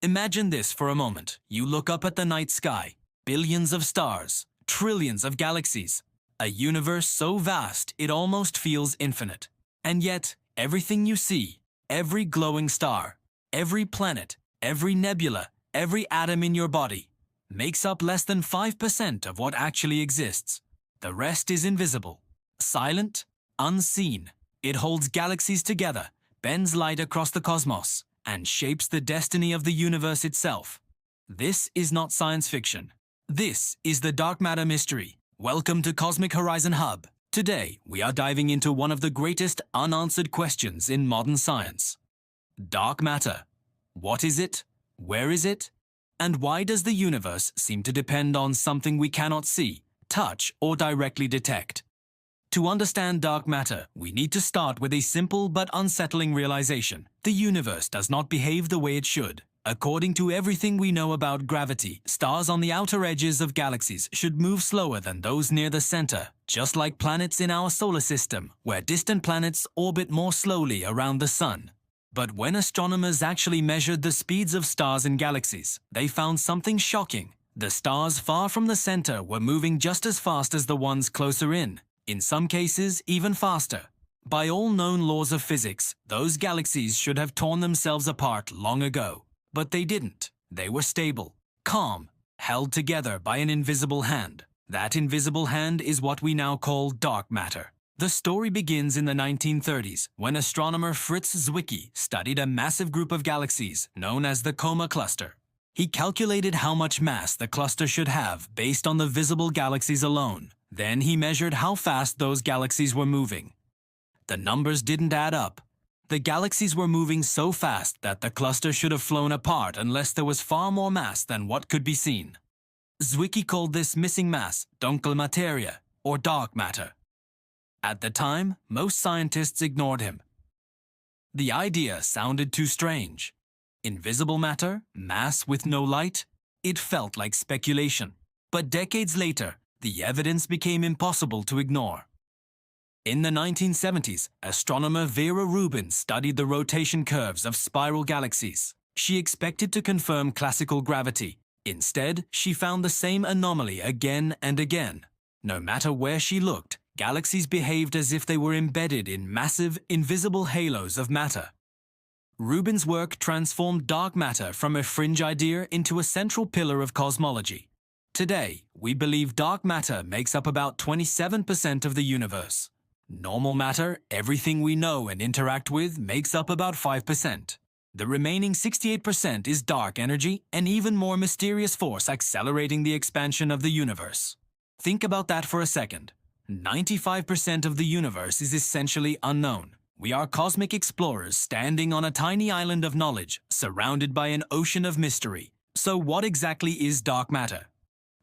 Imagine this for a moment. You look up at the night sky. Billions of stars, trillions of galaxies. A universe so vast it almost feels infinite. And yet, everything you see, every glowing star, every planet, every nebula, every atom in your body, makes up less than 5% of what actually exists. The rest is invisible, silent, unseen. It holds galaxies together, bends light across the cosmos, and shapes the destiny of the universe itself. This is not science fiction. This is the dark matter mystery. Welcome to Cosmic Horizon Hub. Today, we are diving into one of the greatest unanswered questions in modern science. Dark matter. What is it? Where is it? And why does the universe seem to depend on something we cannot see, touch, or directly detect? To understand dark matter, we need to start with a simple but unsettling realization. The universe does not behave the way it should. According to everything we know about gravity, stars on the outer edges of galaxies should move slower than those near the center, just like planets in our solar system, where distant planets orbit more slowly around the sun. But when astronomers actually measured the speeds of stars in galaxies, they found something shocking. The stars far from the center were moving just as fast as the ones closer in some cases even faster. By all known laws of physics, those galaxies should have torn themselves apart long ago. But they didn't. They were stable, calm, held together by an invisible hand. That invisible hand is what we now call dark matter. The story begins in the 1930s when astronomer Fritz Zwicky studied a massive group of galaxies known as the Coma Cluster. He calculated how much mass the cluster should have based on the visible galaxies alone. Then he measured how fast those galaxies were moving. The numbers didn't add up. The galaxies were moving so fast that the cluster should have flown apart unless there was far more mass than what could be seen. Zwicky called this missing mass dunkle materia, or dark matter. At the time, most scientists ignored him. The idea sounded too strange. Invisible matter, mass with no light? It felt like speculation. But decades later, the evidence became impossible to ignore. In the 1970s, astronomer Vera Rubin studied the rotation curves of spiral galaxies. She expected to confirm classical gravity. Instead, she found the same anomaly again and again. No matter where she looked, galaxies behaved as if they were embedded in massive, invisible halos of matter. Rubin's work transformed dark matter from a fringe idea into a central pillar of cosmology. Today, we believe dark matter makes up about 27% of the universe. Normal matter, everything we know and interact with, makes up about 5%. The remaining 68% is dark energy, an even more mysterious force accelerating the expansion of the universe. Think about that for a second. 95% of the universe is essentially unknown. We are cosmic explorers standing on a tiny island of knowledge, surrounded by an ocean of mystery. So what exactly is dark matter?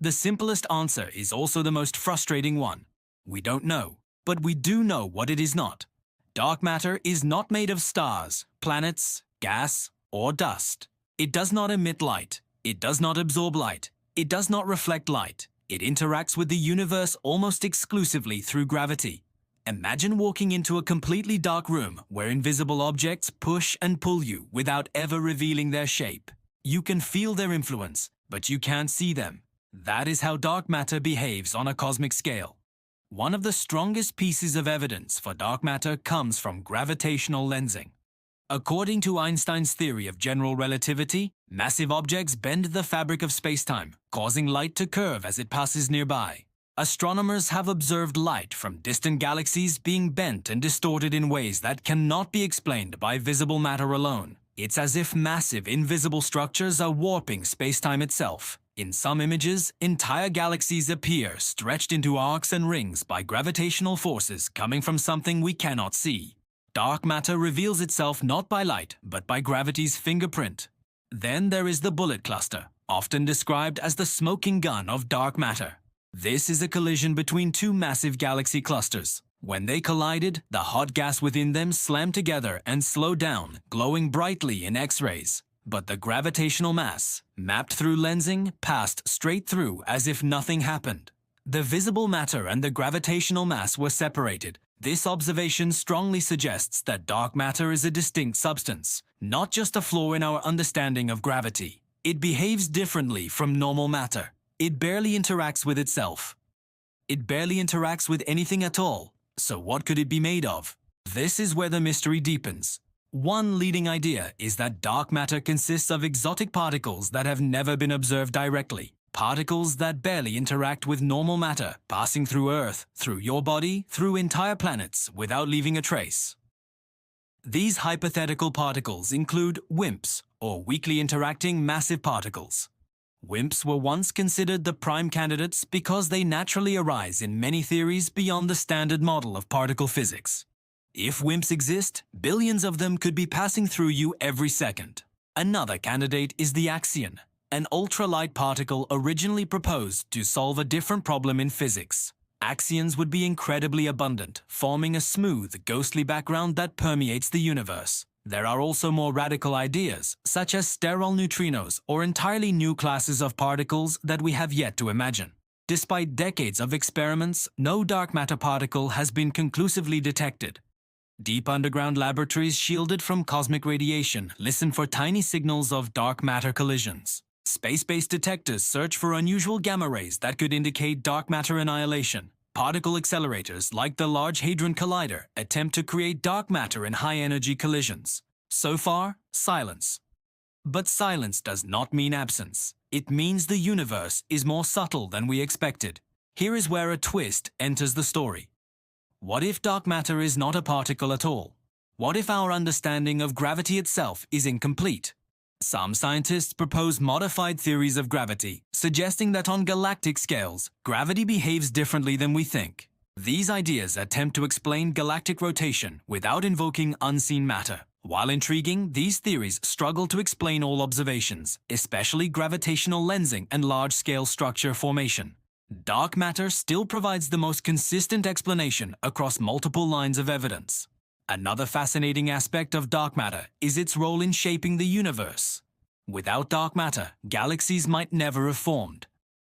The simplest answer is also the most frustrating one. We don't know, but we do know what it is not. Dark matter is not made of stars, planets, gas, or dust. It does not emit light. It does not absorb light. It does not reflect light. It interacts with the universe almost exclusively through gravity. Imagine walking into a completely dark room where invisible objects push and pull you without ever revealing their shape. You can feel their influence, but you can't see them. That is how dark matter behaves on a cosmic scale. One of the strongest pieces of evidence for dark matter comes from gravitational lensing. According to Einstein's theory of general relativity, massive objects bend the fabric of spacetime, causing light to curve as it passes nearby. Astronomers have observed light from distant galaxies being bent and distorted in ways that cannot be explained by visible matter alone. It's as if massive, invisible structures are warping spacetime itself. In some images, entire galaxies appear stretched into arcs and rings by gravitational forces coming from something we cannot see. Dark matter reveals itself not by light, but by gravity's fingerprint. Then there is the bullet cluster, often described as the smoking gun of dark matter. This is a collision between two massive galaxy clusters. When they collided, the hot gas within them slammed together and slowed down, glowing brightly in X-rays. But the gravitational mass, mapped through lensing, passed straight through as if nothing happened. The visible matter and the gravitational mass were separated, This observation strongly suggests that dark matter is a distinct substance, not just a flaw in our understanding of gravity. It behaves differently from normal matter. It barely interacts with itself. It barely interacts with anything at all. So what could it be made of? This is where the mystery deepens. One leading idea is that dark matter consists of exotic particles that have never been observed directly. Particles that barely interact with normal matter, passing through Earth, through your body, through entire planets, without leaving a trace. These hypothetical particles include WIMPs, or weakly interacting massive particles. WIMPs were once considered the prime candidates because they naturally arise in many theories beyond the standard model of particle physics. If WIMPs exist, billions of them could be passing through you every second. Another candidate is the axion, an ultralight particle originally proposed to solve a different problem in physics. Axions would be incredibly abundant, forming a smooth, ghostly background that permeates the universe. There are also more radical ideas, such as sterile neutrinos or entirely new classes of particles that we have yet to imagine. Despite decades of experiments, no dark matter particle has been conclusively detected. Deep underground laboratories shielded from cosmic radiation listen for tiny signals of dark matter collisions. Space-based detectors search for unusual gamma rays that could indicate dark matter annihilation. Particle accelerators like the Large Hadron Collider attempt to create dark matter in high-energy collisions. So far, silence. But silence does not mean absence. It means the universe is more subtle than we expected. Here is where a twist enters the story. What if dark matter is not a particle at all? What if our understanding of gravity itself is incomplete? Some scientists propose modified theories of gravity, suggesting that on galactic scales, gravity behaves differently than we think. These ideas attempt to explain galactic rotation without invoking unseen matter. While intriguing, these theories struggle to explain all observations, especially gravitational lensing and large-scale structure formation. Dark matter still provides the most consistent explanation across multiple lines of evidence. Another fascinating aspect of dark matter is its role in shaping the universe. Without dark matter, galaxies might never have formed.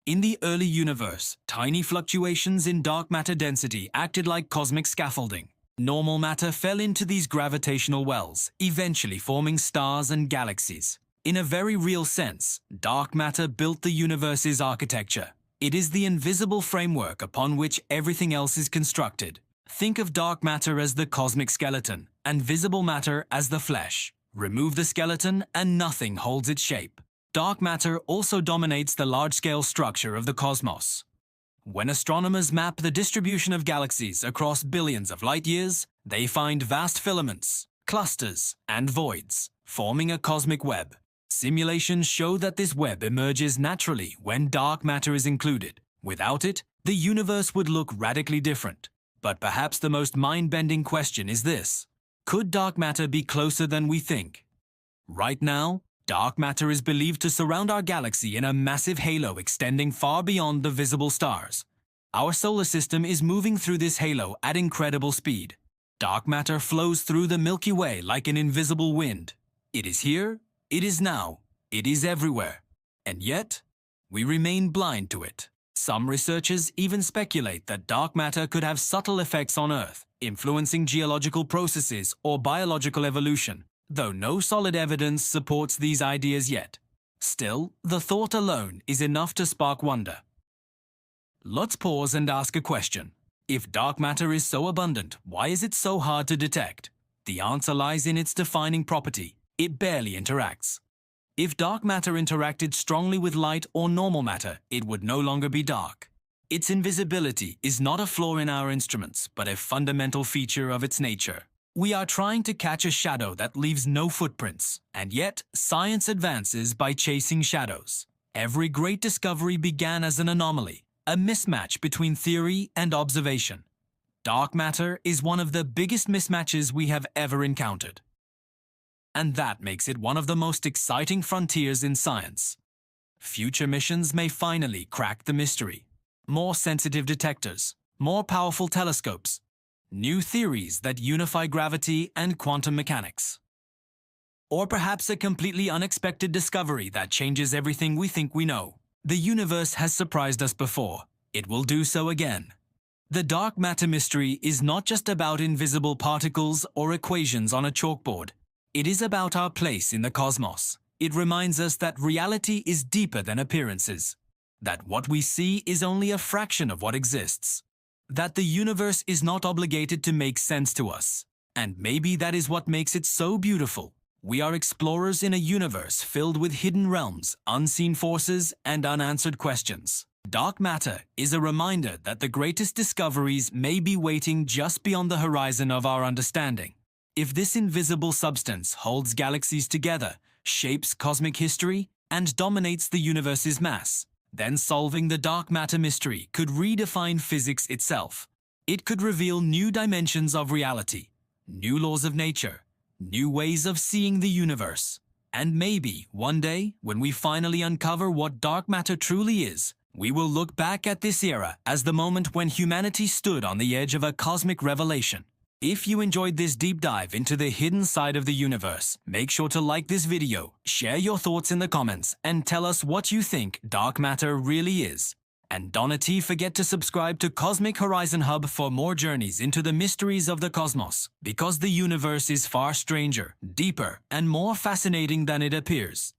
In the early universe, tiny fluctuations in dark matter density acted like cosmic scaffolding. Normal matter fell into these gravitational wells, eventually forming stars and galaxies. In a very real sense, dark matter built the universe's architecture. It is the invisible framework upon which everything else is constructed. Think of dark matter as the cosmic skeleton, and visible matter as the flesh. Remove the skeleton and nothing holds its shape. Dark matter also dominates the large-scale structure of the cosmos. When astronomers map the distribution of galaxies across billions of light-years, they find vast filaments, clusters, and voids, forming a cosmic web. Simulations show that this web emerges naturally when dark matter is included. Without it, the universe would look radically different. But perhaps the most mind-bending question is this: could dark matter be closer than we think? Right now, dark matter is believed to surround our galaxy in a massive halo extending far beyond the visible stars. Our solar system is moving through this halo at incredible speed. Dark matter flows through the Milky Way like an invisible wind. It is here, it is now, it is everywhere. And yet, we remain blind to it. Some researchers even speculate that dark matter could have subtle effects on Earth, influencing geological processes or biological evolution, though no solid evidence supports these ideas yet. Still, the thought alone is enough to spark wonder. Let's pause and ask a question. If dark matter is so abundant, why is it so hard to detect? The answer lies in its defining property: it barely interacts. If dark matter interacted strongly with light or normal matter, it would no longer be dark. Its invisibility is not a flaw in our instruments, but a fundamental feature of its nature. We are trying to catch a shadow that leaves no footprints, and yet science advances by chasing shadows. Every great discovery began as an anomaly, a mismatch between theory and observation. Dark matter is one of the biggest mismatches we have ever encountered. And that makes it one of the most exciting frontiers in science. Future missions may finally crack the mystery. More sensitive detectors, more powerful telescopes, new theories that unify gravity and quantum mechanics. Or perhaps a completely unexpected discovery that changes everything we think we know. The universe has surprised us before. It will do so again. The dark matter mystery is not just about invisible particles or equations on a chalkboard. It is about our place in the cosmos. It reminds us that reality is deeper than appearances, that what we see is only a fraction of what exists, that the universe is not obligated to make sense to us. And maybe that is what makes it so beautiful. We are explorers in a universe filled with hidden realms, unseen forces, and unanswered questions. Dark matter is a reminder that the greatest discoveries may be waiting just beyond the horizon of our understanding. If this invisible substance holds galaxies together, shapes cosmic history, and dominates the universe's mass, then solving the dark matter mystery could redefine physics itself. It could reveal new dimensions of reality, new laws of nature, new ways of seeing the universe. And maybe, one day, when we finally uncover what dark matter truly is, we will look back at this era as the moment when humanity stood on the edge of a cosmic revelation. If you enjoyed this deep dive into the hidden side of the universe, make sure to like this video, share your thoughts in the comments, and tell us what you think dark matter really is. And don't forget to subscribe to Cosmic Horizon Hub for more journeys into the mysteries of the cosmos, because the universe is far stranger, deeper, and more fascinating than it appears.